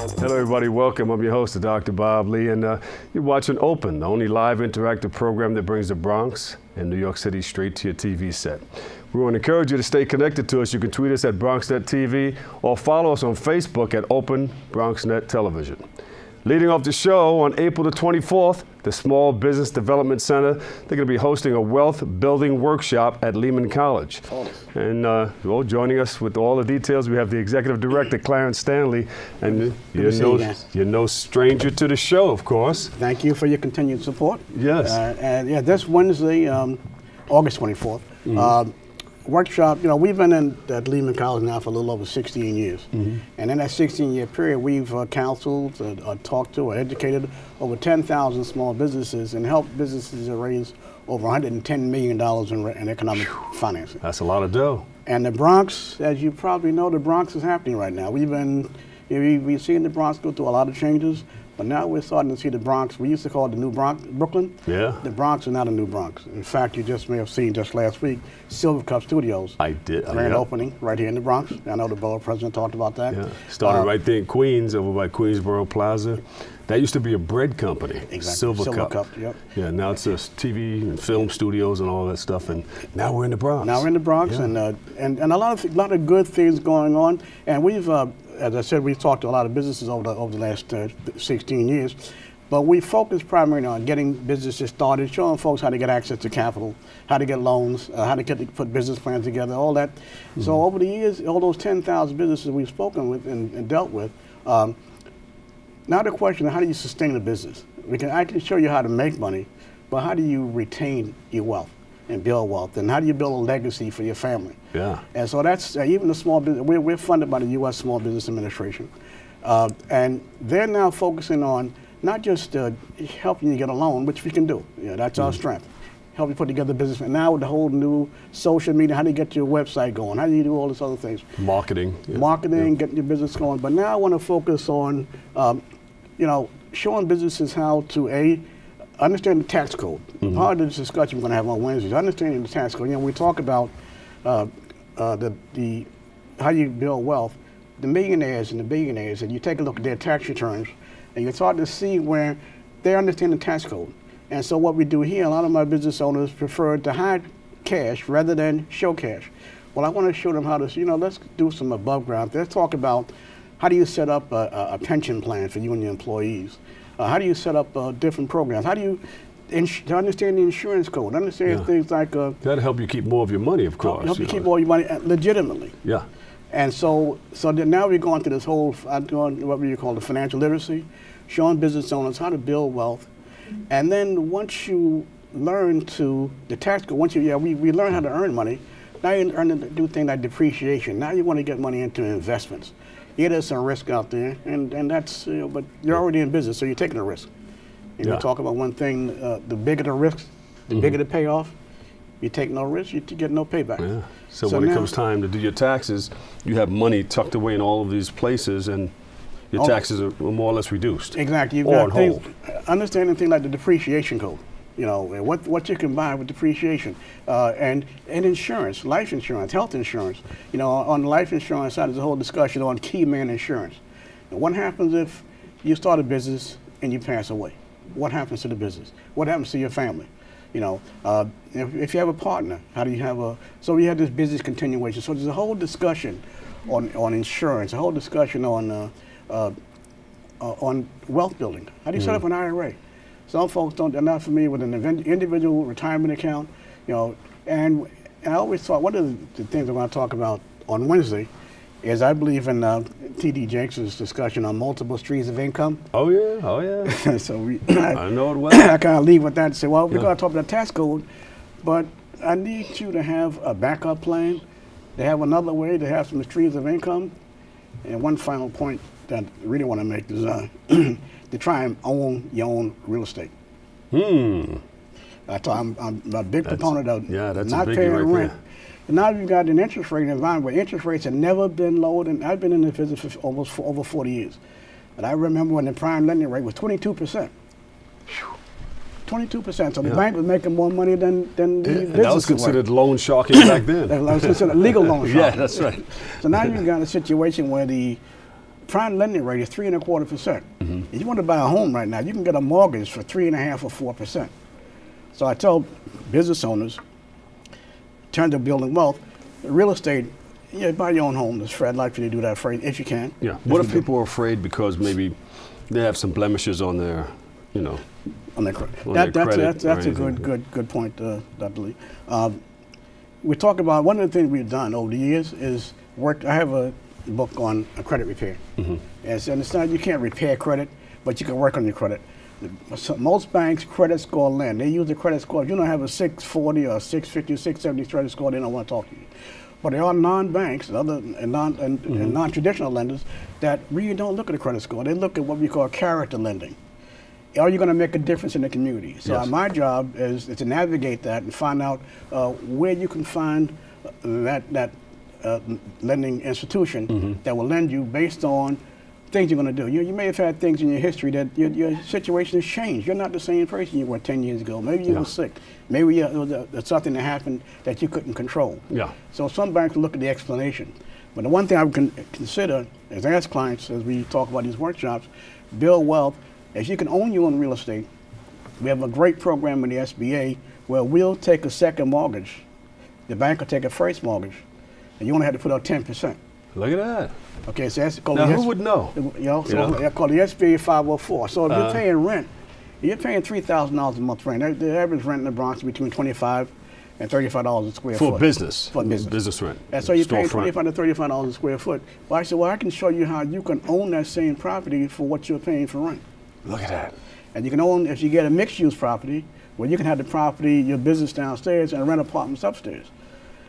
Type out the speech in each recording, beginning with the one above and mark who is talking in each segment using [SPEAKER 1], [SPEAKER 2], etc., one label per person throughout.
[SPEAKER 1] Hello everybody, welcome. I'm your host, Dr. Bob Lee, and you're watching Open, the only live interactive program that brings the Bronx and New York City straight to your TV set. We want to encourage you to stay connected to us. You can tweet us at Bronxnet TV or follow us on Facebook at Open Bronxnet Television. Leading off the show on April the 24th, the Small Business Development Center, they're going to be hosting a wealth building workshop at Lehman College. And well, joining us with all the details, we have the Executive Director, Clarence Stanley. And you're no stranger to the show, of course.
[SPEAKER 2] Thank you for your continued support.
[SPEAKER 1] Yes.
[SPEAKER 2] And yeah, this Wednesday, August 24th, workshop, we've been at Lehman College now for a little over 16 years. And in that 16-year period, we've counseled, talked to, or educated over 10,000 small businesses and helped businesses raise over $110 million in economic financing.
[SPEAKER 1] That's a lot of dough.
[SPEAKER 2] And the Bronx, as you probably know, the Bronx is happening right now. We've seen the Bronx go through a lot of changes, but now we're starting to see the Bronx. We used to call it the new Bronx, Brooklyn.
[SPEAKER 1] Yeah.
[SPEAKER 2] The Bronx is not a new Bronx. In fact, you just may have seen just last week, Silver Cup Studios.
[SPEAKER 1] I did.
[SPEAKER 2] Grand opening right here in the Bronx. I know the borough president talked about that.
[SPEAKER 1] Yeah. Started right there in Queens, over by Queensboro Plaza. That used to be a bread company.
[SPEAKER 2] Exactly.
[SPEAKER 1] Silver Cup.
[SPEAKER 2] Yep.
[SPEAKER 1] Yeah. Now it's just TV and film studios and all that stuff. And now we're in the Bronx.
[SPEAKER 2] Now we're in the Bronx,
[SPEAKER 1] yeah.
[SPEAKER 2] and a lot of good things going on. And we've, as I said, we've talked to a lot of businesses over the last 16 years. But we focus primarily on getting businesses started, showing folks how to get access to capital, how to get loans, how to put business plans together, all that. So over the years, all those 10,000 businesses we've spoken with and dealt with, now the question is, how do you sustain a business? I can show you how to make money, but how do you retain your wealth and build wealth? And how do you build a legacy for your family?
[SPEAKER 1] Yeah.
[SPEAKER 2] And so that's, even the small business, we're funded by the U.S. Small Business Administration. And they're now focusing on not just helping you get a loan, which we can do. That's our strength. Help you put together a business. And now with the whole new social media, how do you get your website going? How do you do all these other things?
[SPEAKER 1] Marketing. Yeah.
[SPEAKER 2] Marketing, getting your business going. But now I want to focus on, showing businesses how to, understand the tax code. Part of this discussion we're going to have on Wednesday is understanding the tax code. We talk about how you build wealth. The millionaires and the billionaires, and you take a look at their tax returns, and you start to see where they understand the tax code. And so what we do here, a lot of my business owners prefer to hide cash rather than show cash. Well, I want to show them how to, let's do some above ground. Let's talk about how do you set up a pension plan for you and your employees? How do you set up different programs? How do you understand the insurance code? Understand things like...
[SPEAKER 1] That'll help you keep more of your money, of course.
[SPEAKER 2] Help you keep more of your money legitimately.
[SPEAKER 1] Yeah.
[SPEAKER 2] And so now we're going through this whole, what we call the financial literacy, showing business owners how to build wealth. And then once you learn the tax code, we learn how to earn money, now you learn to do things like depreciation. Now you want to get money into investments. Yeah, there's some risk out there, and that's, but you're already in business, so you're taking a risk. And you talk about one thing, the bigger the risk, the bigger the payoff. You take no risk, you get no payback.
[SPEAKER 1] Yeah. So when it comes time to do your taxes, you have money tucked away in all of these places, and your taxes are more or less reduced.
[SPEAKER 2] Exactly. You've got things, understanding things like the depreciation code. What you can buy with depreciation, and insurance, life insurance, health insurance. On the life insurance side, there's a whole discussion on key man insurance. And what happens if you start a business and you pass away? What happens to the business? What happens to your family? If you have a partner, how do you have so we have this business continuation. So there's a whole discussion on insurance, a whole discussion on wealth building. How do you set up an IRA? Some folks are not familiar with an individual retirement account, and I always thought one of the things I want to talk about on Wednesday is I believe in T.D. Jenks's discussion on multiple streams of income.
[SPEAKER 1] Oh yeah.
[SPEAKER 2] So
[SPEAKER 1] I know it well.
[SPEAKER 2] I kind of leave with that and say, well, we're going to talk about tax code, but I need you to have a backup plan, to have another way, to have some streams of income. And one final point that I really want to make is to try and own your own real estate. I'm a big proponent of not paying rent. And now you've got an interest rate environment where interest rates have never been lower than, I've been in this business for over 40 years. And I remember when the prime lending rate was 22%. 22%. So the bank was making more money than the business.
[SPEAKER 1] That was considered loan sharking back then.
[SPEAKER 2] That was considered legal loan sharking.
[SPEAKER 1] Yeah, that's right.
[SPEAKER 2] So now you've got a situation where the prime lending rate is 3.25%. If you want to buy a home right now, you can get a mortgage for 3.5% or 4%. So I tell business owners, in terms of building wealth, real estate, yeah, buy your own home. I'd like for you to do that for you if you can.
[SPEAKER 1] Yeah. What if people are afraid because maybe they have some blemishes on their,
[SPEAKER 2] on their credit? That's a good point, Dr. Lee. We talk about one of the things we've done over the years is work. I have a book on credit repair. And it's not, you can't repair credit, but you can work on your credit. So most banks credit score lend. They use the credit score. If you don't have a 640 or 650 or 670 credit score, they don't want to talk to you. But there are non-banks and non-traditional lenders that really don't look at the credit score. They look at what we call character lending. Are you going to make a difference in the community? So my job is to navigate that and find out where you can find that lending institution that will lend you based on things you're going to do. You may have had things in your history that your situation has changed. You're not the same person you were 10 years ago. Maybe you were sick. Maybe there's something that happened that you couldn't control. So some banks look at the explanation. But the one thing I would consider is ask clients as we talk about these workshops, build wealth. If you can own your own real estate, we have a great program in the SBA where we'll take a second mortgage. The bank will take a first mortgage, and you only have to put out 10%.
[SPEAKER 1] Look at that.
[SPEAKER 2] Okay, so that's called
[SPEAKER 1] now who would know?
[SPEAKER 2] That's called the SBA 504. So if you're paying rent, you're paying $3,000 a month rent. The average rent in the Bronx is between $25 and $35 a square foot.
[SPEAKER 1] For business.
[SPEAKER 2] For business.
[SPEAKER 1] Business rent.
[SPEAKER 2] And so you're paying $25 to $35 a square foot. Well, I said, well, I can show you how you can own that same property for what you're paying for rent.
[SPEAKER 1] Look at that.
[SPEAKER 2] And you can own, if you get a mixed-use property, well, you can have the property, your business downstairs, and rent apartments upstairs.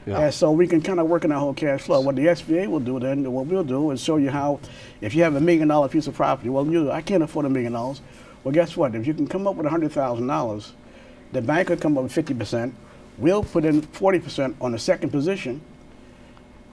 [SPEAKER 2] And so we can kind of work in that whole cash flow. What the SBA will do then, what we'll do is show you how, if you have $1 million piece of property, well, I can't afford $1 million. Well, guess what? If you can come up with $100,000, the bank will come up with 50%. We'll put in 40% on the second position,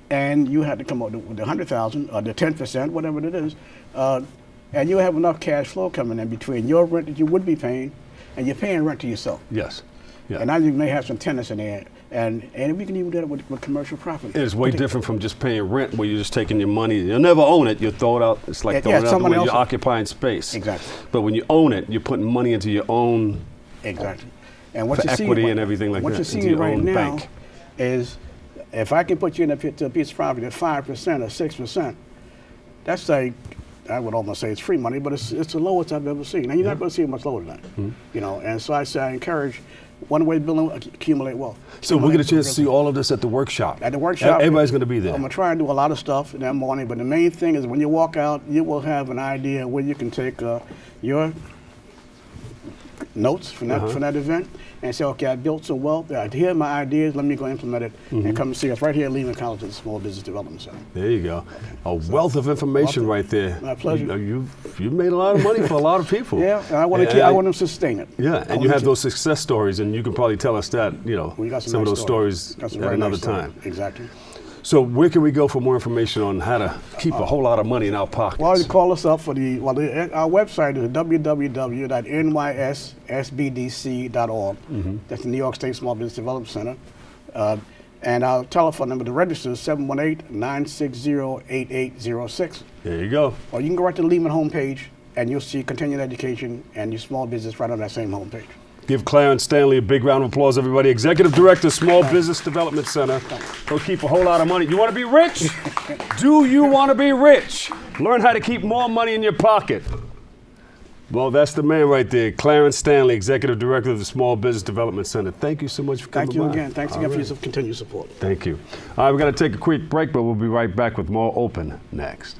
[SPEAKER 2] and you have to come up with the $100,000 or the 10%, whatever it is, and you'll have enough cash flow coming in between your rent that you would be paying, and you're paying rent to yourself.
[SPEAKER 1] Yes.
[SPEAKER 2] And now you may have some tenants in there. And we can even do that with commercial property.
[SPEAKER 1] It's way different from just paying rent where you're just taking your money. You'll never own it. You throw it out. It's like throwing it out when you're occupying space.
[SPEAKER 2] Exactly.
[SPEAKER 1] But when you own it, you're putting money into your own
[SPEAKER 2] and what you
[SPEAKER 1] equity
[SPEAKER 2] see,
[SPEAKER 1] and everything like that.
[SPEAKER 2] What you're seeing right now is if I can put you into a piece of property at 5% or 6%, that's like, I would almost say it's free money, but it's the lowest I've ever seen. And you're not going to see it much lower than that. And so I say I encourage one way to build accumulate wealth.
[SPEAKER 1] So we'll get a chance to see all of this at the workshop.
[SPEAKER 2] At the workshop.
[SPEAKER 1] Everybody's going to be there.
[SPEAKER 2] I'm going to try and do a lot of stuff in that morning, but the main thing is when you walk out, you will have an idea where you can take your notes from that event and say, okay, I built some wealth. Here are my ideas. Let me go implement it and come and see us right here at Lehman College at the Small Business Development Center.
[SPEAKER 1] There you go. A wealth of information right there.
[SPEAKER 2] My pleasure.
[SPEAKER 1] You've made a lot of money for a lot of people.
[SPEAKER 2] Yeah, and I want to sustain it.
[SPEAKER 1] Yeah, and you have those success stories, and you can probably tell us that, some of those stories at another time.
[SPEAKER 2] Exactly.
[SPEAKER 1] So where can we go for more information on how to keep a whole lot of money in our pockets?
[SPEAKER 2] Well, you call us up for our website is www.nysbdc.org. That's the New York State Small Business Development Center. And our telephone number to register is 718-960-8806.
[SPEAKER 1] There you go.
[SPEAKER 2] Or you can go right to the Lehman homepage, and you'll see continuing education and your small business right on that same homepage.
[SPEAKER 1] Give Clarence Stanley a big round of applause, everybody. Executive Director, Small Business Development Center. He'll keep a whole lot of money. You want to be rich? Do you want to be rich? Learn how to keep more money in your pocket. Well, that's the man right there, Clarence Stanley, Executive Director of the Small Business Development Center. Thank you so much for coming by.
[SPEAKER 2] Thank you again. Thanks again for your continued support.
[SPEAKER 1] Thank you. All right, we're going to take a quick break, but we'll be right back with more Open next.